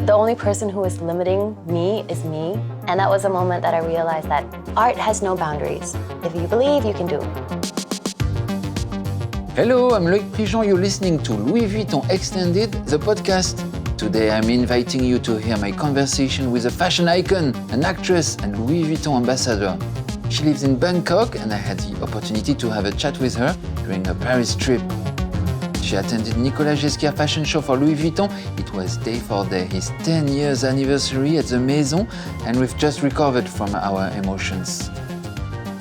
the only person who is limiting me is me. And that was a moment that I realized that art has no boundaries. If you believe, you can do. Hello, I'm Loïc Prigent. You're listening to Louis Vuitton Extended, the podcast. Today I'm inviting you to hear my conversation with a fashion icon, an actress and Louis Vuitton ambassador. She lives in Bangkok and I had the opportunity to have a chat with her during her Paris trip. She attended Nicolas Ghesquière fashion show for Louis Vuitton. It was day for day, his 10 years anniversary at the Maison, and we've just recovered from our emotions.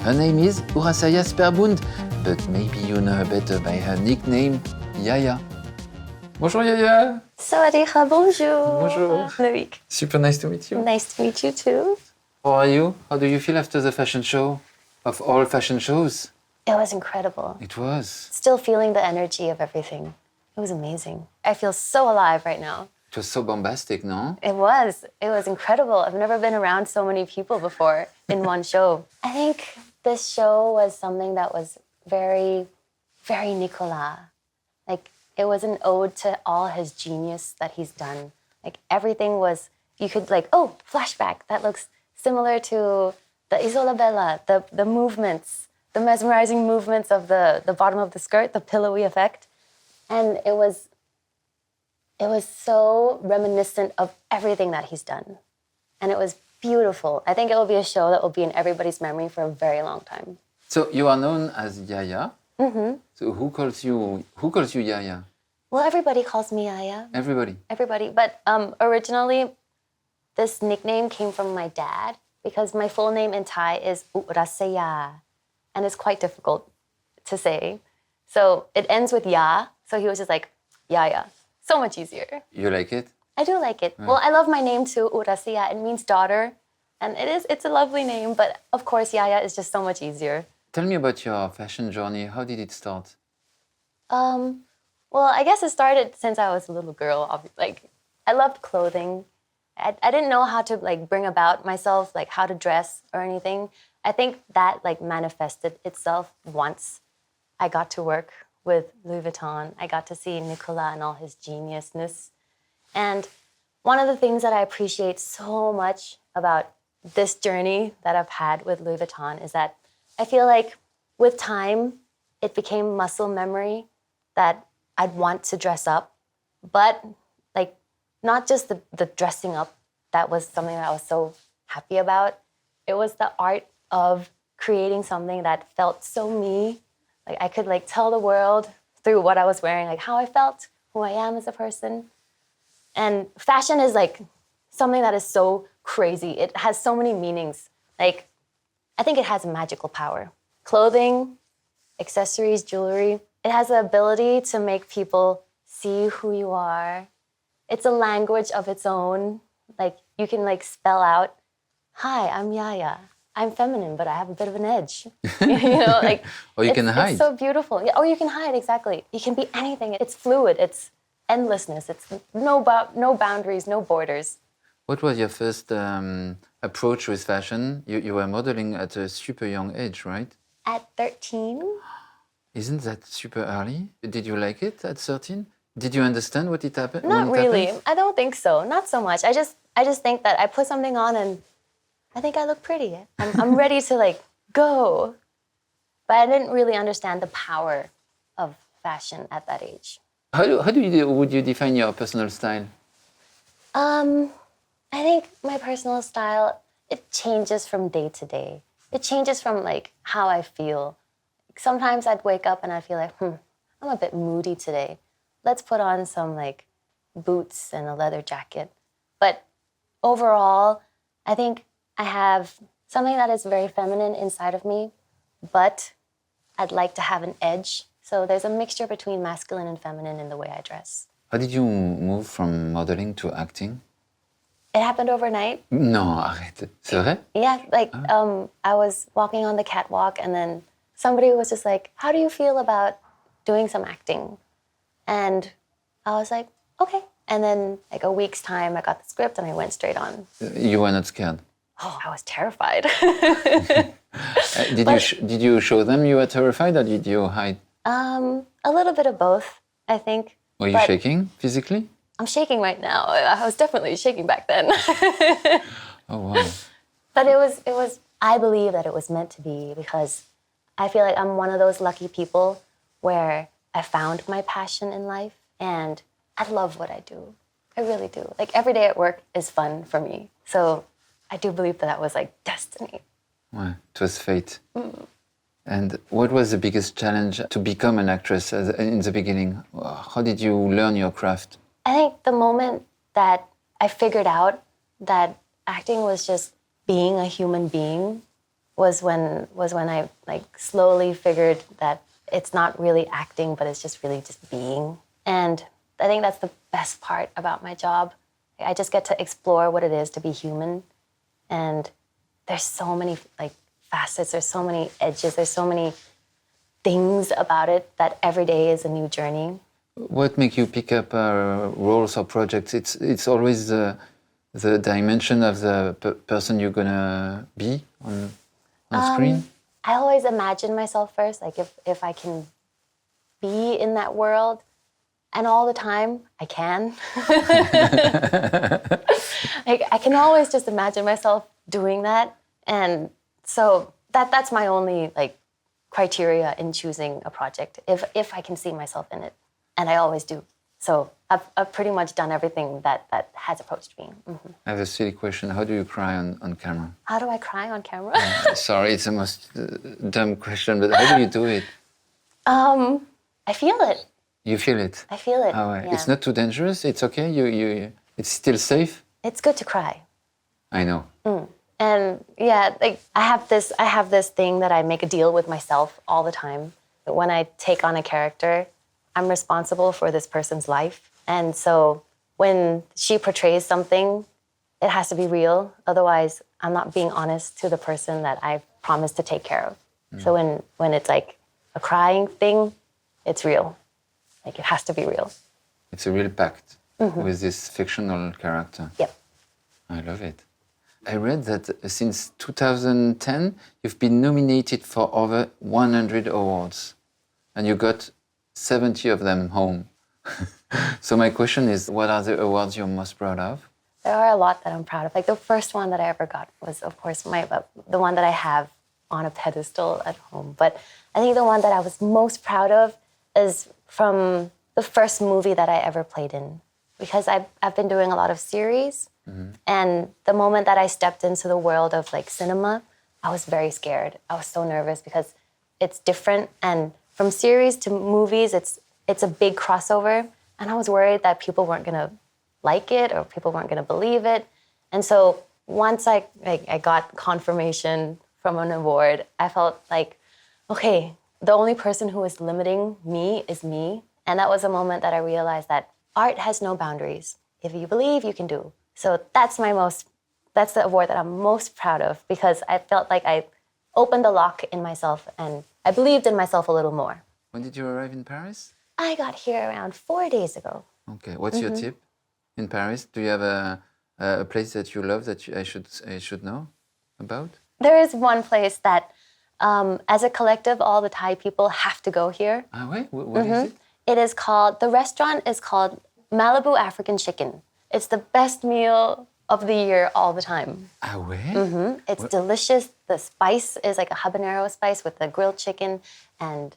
Her name is Urassaya Sperbund, but maybe you know her better by her nickname, Yaya. Bonjour Yaya. Sawadee, bonjour. Bonjour. Loïc. Super nice to meet you. Nice to meet you too. How are you? How do you feel after the fashion show? Of all fashion shows? It was incredible. It was. Still feeling the energy of everything. It was amazing. I feel so alive right now. It was so bombastic, no? It was. It was incredible. I've never been around so many people before in one show. I think this show was something that was very, very Nicolas. Like, it was an ode to all his genius that he's done. Like, everything was, you could like, oh, flashback. That looks similar to the Isola Bella, the movements, the mesmerizing movements of the bottom of the skirt, the pillowy effect. And it was so reminiscent of everything that he's done. And it was beautiful. I think it will be a show that will be in everybody's memory for a very long time. So you are known as Yaya. Mm-hmm. So who calls you Yaya? Well, everybody calls me Yaya. Everybody. Everybody. But originally, this nickname came from my dad because my full name in Thai is Urassaya. And it's quite difficult to say. So it ends with Ya. So he was just like, Yaya. So much easier. You like it? I do like it. Yeah. Well, I love my name too, Urassaya. It means daughter. And it's a lovely name. But of course, Yaya is just so much easier. Tell me about your fashion journey. How did it start? Well, I guess it started since I was a little girl. Like, I loved clothing. I didn't know how to like bring about myself, like how to dress or anything. I think that like manifested itself once I got to work with Louis Vuitton. I got to see Nicolas and all his geniusness. And one of the things that I appreciate so much about this journey that I've had with Louis Vuitton is that I feel like with time, it became muscle memory that I'd want to dress up, but like not just the dressing up that was something that I was so happy about. It was the art of creating something that felt so me. Like I could like tell the world through what I was wearing, like how I felt, who I am as a person. And fashion is like something that is so crazy. It has so many meanings. Like, I think it has a magical power. Clothing, accessories, jewelry, it has the ability to make people see who you are. It's a language of its own. Like, you can like spell out, hi, I'm Yaya. I'm feminine, but I have a bit of an edge. You know, like, Or you can hide. It's so beautiful. Yeah, or you can hide, exactly. You can be anything. It's fluid. It's endlessness. It's no boundaries, no borders. What was your first approach with fashion? You were modeling at a super young age, right? At 13? Isn't that super early? Did you like it at 13? Did you understand what it happened? Not really. I don't think so. Not so much. I just think that I put something on and I think I look pretty. I'm ready to like go. But I didn't really understand the power of fashion at that age. Would you define your personal style? I think my personal style, it changes from day to day. It changes from like how I feel. Sometimes I'd wake up and I'd feel like, I'm a bit moody today. Let's put on some like boots and a leather jacket. But overall, I think I have something that is very feminine inside of me, but I'd like to have an edge. So there's a mixture between masculine and feminine in the way I dress. How did you move from modeling to acting? It happened overnight. Non, arrête. C'est vrai? Yeah, like I was walking on the catwalk and then somebody was just like, how do you feel about doing some acting? And I was like, okay. And then like a week's time, I got the script and I went straight on. You were not scared? Oh, I was terrified. Did you show them you were terrified or did you hide? A little bit of both, I think. Were you shaking physically? I'm shaking right now. I was definitely shaking back then. Oh, wow. But it was, I believe that it was meant to be because I feel like I'm one of those lucky people where I found my passion in life and I love what I do. I really do. Like every day at work is fun for me. So I do believe that was like destiny. Wow, it was fate. And what was the biggest challenge to become an actress in the beginning? How did you learn your craft? I think the moment that I figured out that acting was just being a human being was when I like slowly figured that it's not really acting, but it's just really just being. And I think that's the best part about my job. I just get to explore what it is to be human. And there's so many like facets, there's so many edges, there's so many things about it that every day is a new journey. What makes you pick up roles or projects? It's always the dimension of the person you're gonna be on screen? I always imagine myself first, like if I can be in that world, and all the time I can. Like I can always just imagine myself doing that, and so that's my only like criteria in choosing a project. If I can see myself in it, and I always do. So I've pretty much done everything that has approached me. Mm-hmm. I have a silly question. How do you cry on camera? How do I cry on camera? Sorry, it's the most dumb question, but how do you do it? I feel it. You feel it? I feel it. Oh, Yeah. It's not too dangerous? It's okay? It's still safe? It's good to cry. I know. And yeah, like I have this thing that I make a deal with myself all the time. That when I take on a character, I'm responsible for this person's life. And so when she portrays something, it has to be real. Otherwise, I'm not being honest to the person that I've promised to take care of. So when it's like a crying thing, it's real. Like it has to be real. It's a real pact with this fictional character. Yep. I love it. I read that since 2010, you've been nominated for over 100 awards, and you got 70 of them home. So my question is, what are the awards you're most proud of? There are a lot that I'm proud of. Like the first one that I ever got was, of course, the one that I have on a pedestal at home. But I think the one that I was most proud of is from the first movie that I ever played in. Because I've been doing a lot of series. And the moment that I stepped into the world of like cinema, I was very scared. I was so nervous because it's different. And from series to movies, it's a big crossover. And I was worried that people weren't gonna like it or people weren't gonna believe it. And so once I got confirmation from an award, I felt like, okay, the only person who is limiting me is me. And that was a moment that I realized that art has no boundaries. If you believe, you can do. So that's the award that I'm most proud of because I felt like I opened the lock in myself and I believed in myself a little more. When did you arrive in Paris? I got here around 4 days ago. Okay, what's your tip in Paris? Do you have a place that you love that I should know about? There is one place that, as a collective, all the Thai people have to go here. Ah, wait, what is it? The restaurant is called Malibu African Chicken. It's the best meal of the year all the time. Ah, ouais? It's delicious. The spice is like a habanero spice with the grilled chicken and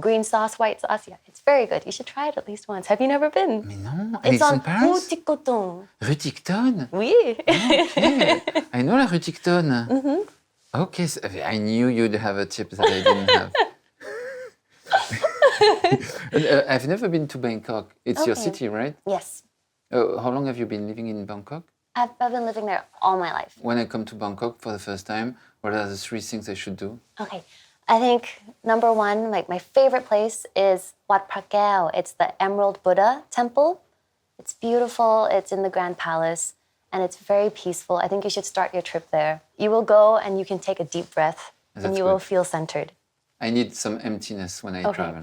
green sauce, white sauce. Yeah, it's very good. You should try it at least once. Have you never been? Mais non, and It's in on Paris? Rue Ticoton. Rue Ticoton? Oui. Okay, I know la Rue Ticoton. Okay, so I knew you'd have a tip that I didn't have. I've never been to Bangkok. It's your city, right? Yes. How long have you been living in Bangkok? I've been living there all my life. When I come to Bangkok for the first time, what are the 3 things I should do? Okay. I think number one, like my favorite place is Wat Phra Kaew. It's the Emerald Buddha temple. It's beautiful. It's in the Grand Palace and it's very peaceful. I think you should start your trip there. You will go and you can take a deep breath and you will feel centered. I need some emptiness when I travel.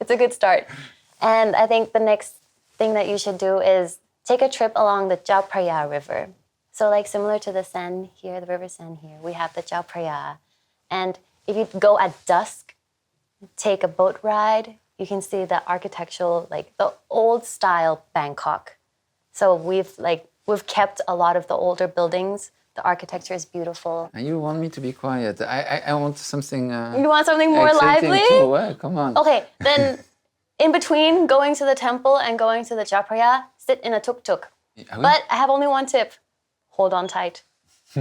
It's a good start. And I think the next thing that you should do is take a trip along the Chao Phraya River. So like similar to the Seine here, the River Seine here, we have the Chao Phraya. And if you go at dusk, take a boat ride you can see the architectural, like the old style Bangkok. So we've kept a lot of the older buildings. The architecture is beautiful. And you want me to be quiet. I want something... You want something more exciting lively? Too. Well, come on. Okay, then in between going to the temple and going to the Chao Phraya, sit in a tuk-tuk. Ah oui? But I have only one tip. Hold on tight. Do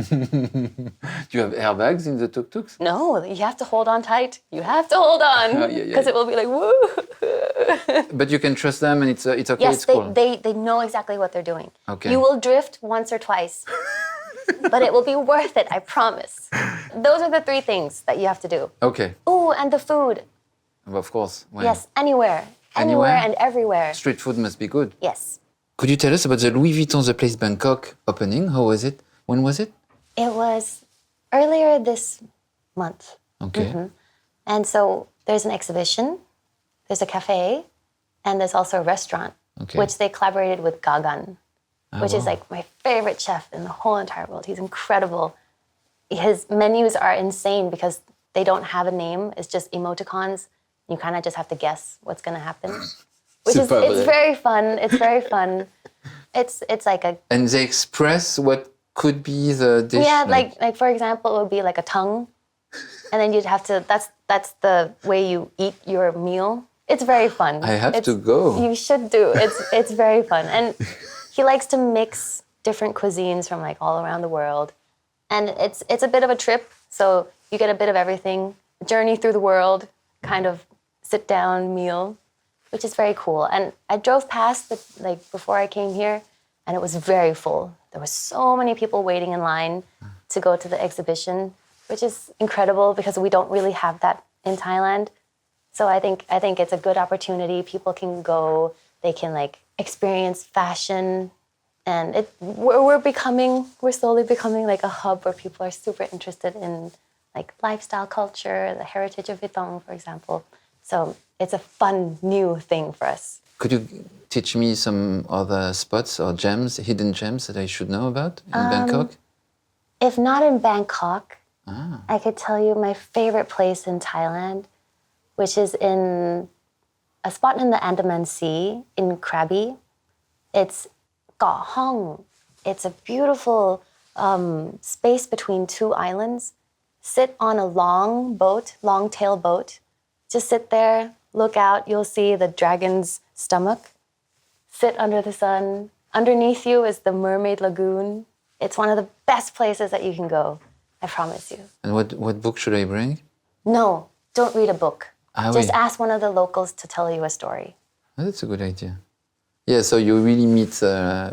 you have airbags in the tuk-tuks? No, you have to hold on tight. You have to hold on. Because it will be like, woo. But you can trust them and it's okay, Yes, it's cool. they know exactly what they're doing. Okay. You will drift once or twice. But it will be worth it, I promise. Those are the 3 things that you have to do. Okay, Ooh, and the food. of course. When? Yes, anywhere. Anywhere and everywhere. Street food must be good. Yes. Could you tell us about the Louis Vuitton The Place Bangkok opening? How was it? When was it? It was earlier this month. Okay. And so there's an exhibition, there's a cafe, and there's also a restaurant, Okay. which they collaborated with Gagan, which is wow. like my favorite chef in the whole entire world. He's incredible. His menus are insane because they don't have a name. It's just emoticons. You kind of just have to guess what's going to happen. It's very fun. It's very fun. It's like a... And they express what could be the dish? Yeah, like for example, it would be like a tongue. And then you'd have to... That's the way you eat your meal. It's very fun. I have to go. You should do. It's very fun. And he likes to mix different cuisines from like all around the world. And it's a bit of a trip. So you get a bit of everything. Journey through the world, kind of sit-down meal, which is very cool. And I drove past before I came here, and it was very full. There were so many people waiting in line to go to the exhibition, which is incredible because we don't really have that in Thailand. So I think it's a good opportunity. People can go, they can like experience fashion, and we're slowly becoming like a hub where people are super interested in like lifestyle culture, the heritage of Vuitton, for example. So it's a fun new thing for us. Could you teach me some other spots or gems, hidden gems that I should know about in Bangkok? If not in Bangkok, I could tell you my favorite place in Thailand, which is in a spot in the Andaman Sea in Krabi. It's Kaw Hong. It's a beautiful space between 2 islands. Sit on a long tail boat. Just sit there, look out, you'll see the dragon's stomach. Sit under the sun. Underneath you is the Mermaid Lagoon. It's one of the best places that you can go, I promise you. And what book should I bring? No, don't read a book. Just oui. ask one of the locals to tell you a story. Oh, that's a good idea. Yeah, so you really meet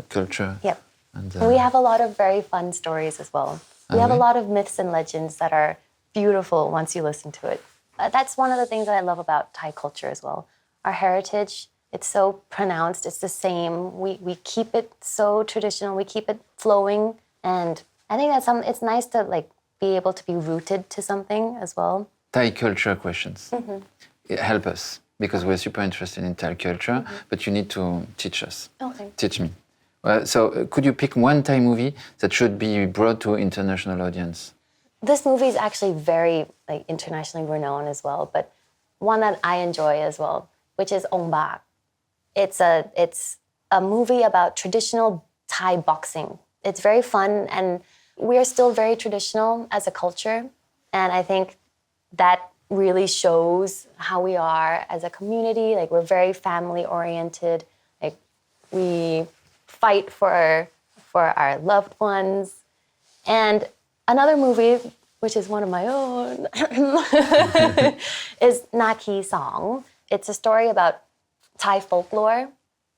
culture. Yep. And, We have a lot of very fun stories as well. We have a lot of myths and legends that are beautiful once you listen to it. That's one of the things that I love about Thai culture as well. Our heritage, it's so pronounced, it's the same. We keep it so traditional, we keep it flowing. And I think it's nice to like be able to be rooted to something as well. Thai culture questions. Help us, because we're super interested in Thai culture, but you need to teach us. Okay. Teach me. Well, so could you pick one Thai movie that should be brought to international audience? This movie is actually very like internationally renowned as well, but one that I enjoy as well, which is Ong Bak. It's a movie about traditional Thai boxing. It's very fun, and we are still very traditional as a culture, and I think that really shows how we are as a community. Like we're very family oriented. Like we fight for our loved ones. And another movie, which is one of my own, is Naki Song. It's a story about Thai folklore.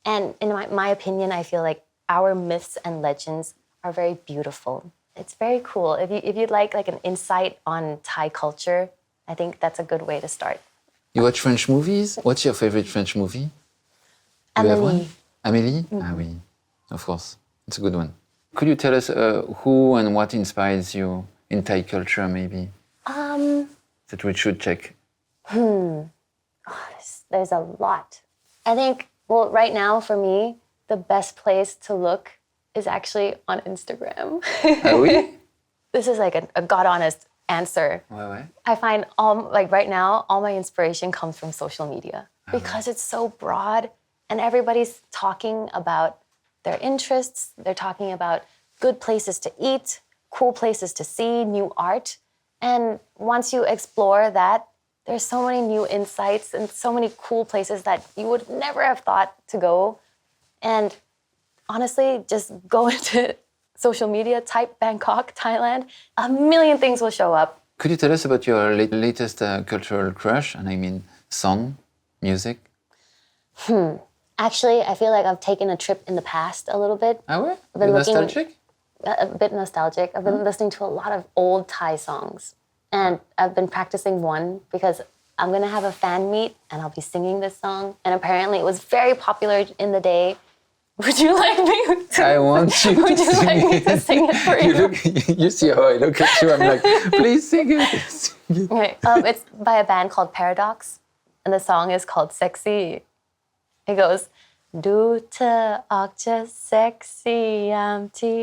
And in my opinion, I feel like our myths and legends are very beautiful. It's very cool. If you'd like an insight on Thai culture, I think that's a good way to start. You watch French movies? What's your favorite French movie? Do you have one? Amélie? Ah oui, of course. It's a good one. Could you tell us who and what inspires you in Thai culture, maybe? That we should check. There's a lot. I think, well, right now for me, the best place to look is actually on Instagram. Ah oui? This is like a God-honest answer. Ouais, ouais. I find right now, all my inspiration comes from social media. because it's so broad and everybody's talking about their interests. They're talking about good places to eat, cool places to see, new art. And once you explore that, there's so many new insights and so many cool places that you would never have thought to go. And honestly, just go into social media, type Bangkok, Thailand, a million things will show up. Could you tell us about your latest cultural crush? And I mean, song, music? Actually, I feel like I've taken a trip in the past a little bit. Ah ouais? I've been Nostalgic? A bit nostalgic. I've been listening to a lot of old Thai songs. And I've been practicing one because I'm going to have a fan meet and I'll be singing this song. And apparently it was very popular in the day. Would you like me to? I want you Would to you sing like me it. to sing it for you? You see how I look at you, I'm like, please sing it. Sing it. Okay, it's by a band called Paradox. And the song is called Sexy. It goes, Du thออกจะ sexy ยามที่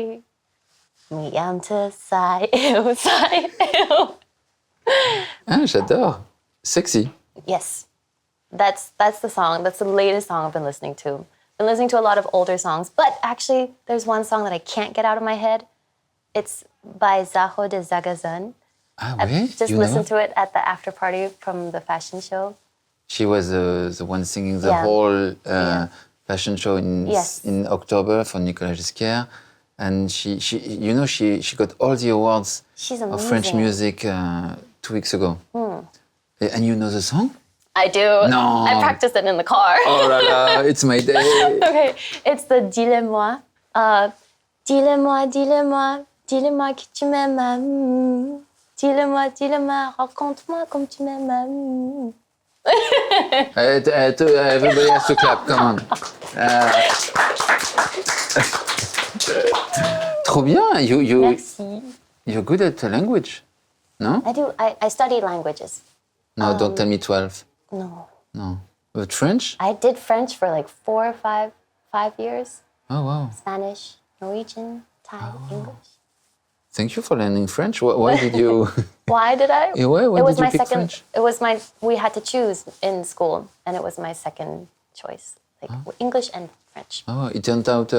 มียามเธอสายเอว Ah, j'adore. Sexy. Yes, that's the song. That's the latest song I've been listening to. Been listening to a lot of older songs, but actually, there's one song that I can't get out of my head. It's by Zaho de Zagazan. Ah I've ouais? just You listened know? to it at the after party from the fashion show. She was the one singing the Yeah. whole fashion show Yes. in October for Nicolas Ghesquière. And she got all the awards She's of French amazing. music 2 weeks ago. And you know the song? I do. No. I practiced it in the car. Oh la la, it's my day. Okay, it's the Dis-le-moi. Dis-le-moi, dis-le-moi, dis-le-moi que tu m'aimes. Dis-le-moi, dis-le-moi, raconte-moi comme tu m'aimes. Everybody has to clap, come on. Trop bien. Merci. You're good at the language, no? I do. I study languages. No, don't tell me 12. No. No. But French? I did French for like 4 or 5 years. Oh, wow. Spanish, Norwegian, Thai, English. Thank you for learning French. Why did you... Why did I? Yeah, why it was did you my pick second. French? We had to choose in school, and it was my second choice, like English and French. Oh, it turned out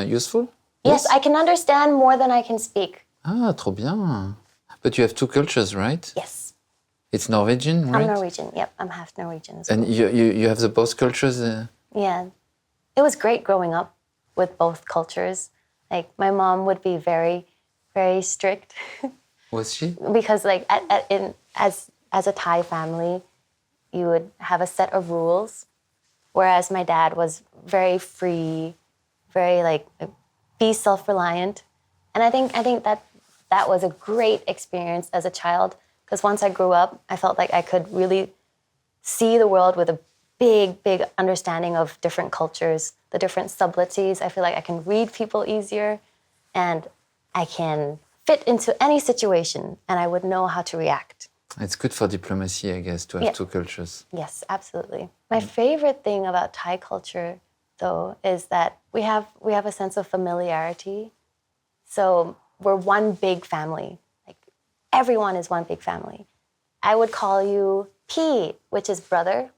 useful? Yes, I can understand more than I can speak. Ah, trop bien. But you have 2 cultures, right? Yes, It's Norwegian, right? I'm Norwegian. Yep, I'm half Norwegian as well. And you have the both cultures? Yeah, it was great growing up with both cultures. Like my mom would be very, very strict Was she? because like as a Thai family, you would have a set of rules, whereas my dad was very free, very like be self-reliant, and I think that was a great experience as a child because once I grew up, I felt like I could really see the world with a big understanding of different cultures, the different subtleties. I feel like I can read people easier, and I can fit into any situation, and I would know how to react. It's good for diplomacy, I guess, to have 2 cultures. Yes, absolutely. My favorite thing about Thai culture, though, is that we have a sense of familiarity. So we're one big family. Like everyone is one big family. I would call you P, which is brother.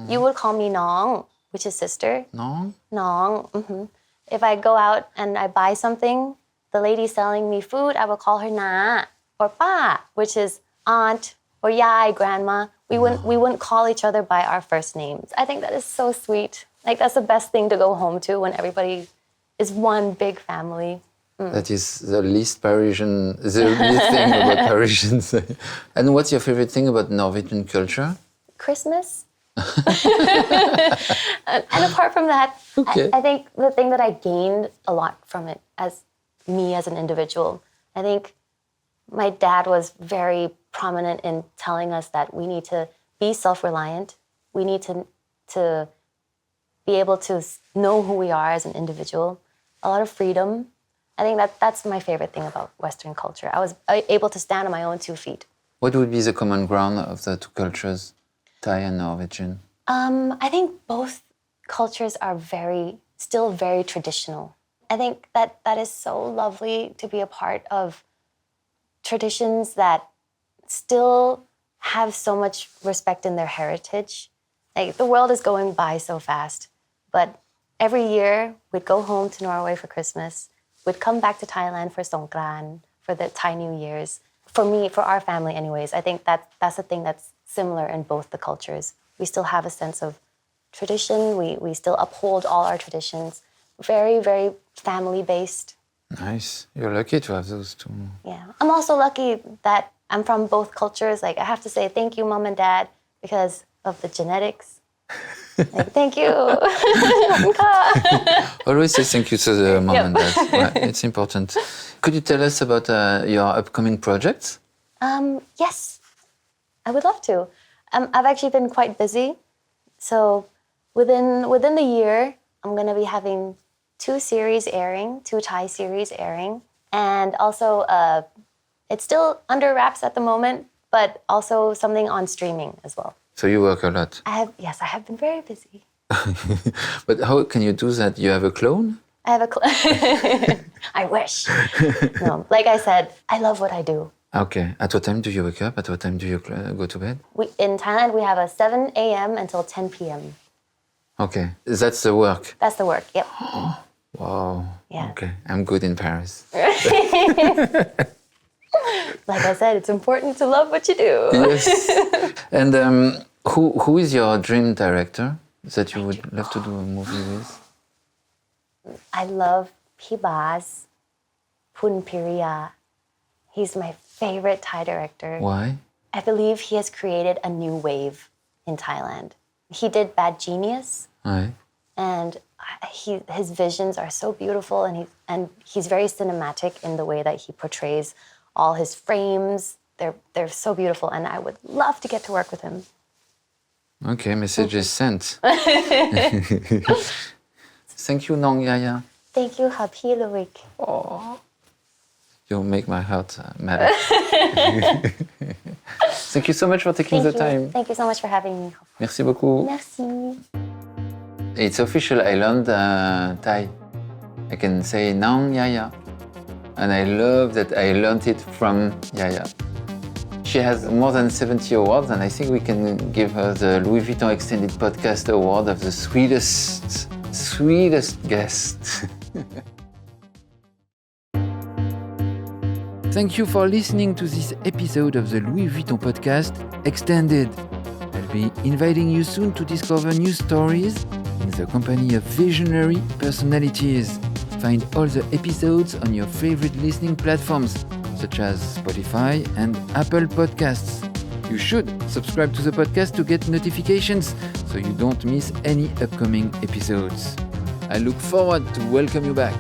You would call me Nong, which is sister. No? Nong. If I go out and I buy something, the lady selling me food, I will call her Na or Pa, which is aunt or Yai, grandma. We wouldn't call each other by our first names. I think that is so sweet. Like that's the best thing to go home to when everybody is one big family. That is the least Parisian, the least thing about Parisians. And what's your favorite thing about Norwegian culture? Christmas. and apart from that, Okay. I think the thing that I gained a lot from it as me as an individual, I think my dad was very prominent in telling us that we need to be self-reliant. We need to be able to know who we are as an individual. A lot of freedom. I think that's my favorite thing about Western culture. I was able to stand on my own 2 feet. What would be the common ground of the 2 cultures, Thai and Norwegian? I think both cultures are still very traditional. I think that is so lovely to be a part of traditions that still have so much respect in their heritage. Like the world is going by so fast. But every year we'd go home to Norway for Christmas. We'd come back to Thailand for Songkran, for the Thai New Year's. For me, for our family anyways, I think that's a thing that's similar in both the cultures. We still have a sense of tradition. We still uphold all our traditions. Very, very family-based. Nice. You're lucky to have those two. Yeah. I'm also lucky that I'm from both cultures. Like, I have to say thank you, Mom and Dad, because of the genetics. Like, thank you. Always say thank you to the mom and dad. Right, it's important. Could you tell us about your upcoming projects? Yes, I would love to. I've actually been quite busy. So within the year, I'm going to be having 2 Thai series airing. And also, it's still under wraps at the moment, but also something on streaming as well. So you work a lot. I have been very busy. But how can you do that? You have a clone? I have a I wish. No, like I said, I love what I do. Okay. At what time do you wake up? At what time do you go to bed? In Thailand, we have a 7 a.m. until 10 p.m. Okay. That's the work? That's the work, yep. Wow. Yeah. Okay. I'm good in Paris. Like I said, it's important to love what you do. Yes. And who is your dream director that you would love to do a movie with? I love Pibaz Punpiriya. He's my favorite Thai director. Why? I believe he has created a new wave in Thailand. He did Bad Genius, Aye. and his visions are so beautiful, and he's very cinematic in the way that he portrays all his frames. They're so beautiful, and I would love to get to work with him. Okay, message is sent. Thank you, Nong Yaya. Thank you, Happy Loïc. Oh, you make my heart mad. Thank you so much for taking the time. Thank you so much for having me. Merci beaucoup. Merci. It's official, I learned Thai. I can say Nong Yaya. And I love that I learned it from Yaya. She has more than 70 awards, and I think we can give her the Louis Vuitton Extended Podcast Award of the sweetest guest. Thank you for listening to this episode of the Louis Vuitton Podcast Extended. I'll be inviting you soon to discover new stories in the company of visionary personalities. Find all the episodes on your favorite listening platforms, such as Spotify and Apple Podcasts. You should subscribe to the podcast to get notifications so you don't miss any upcoming episodes. I look forward to welcome you back.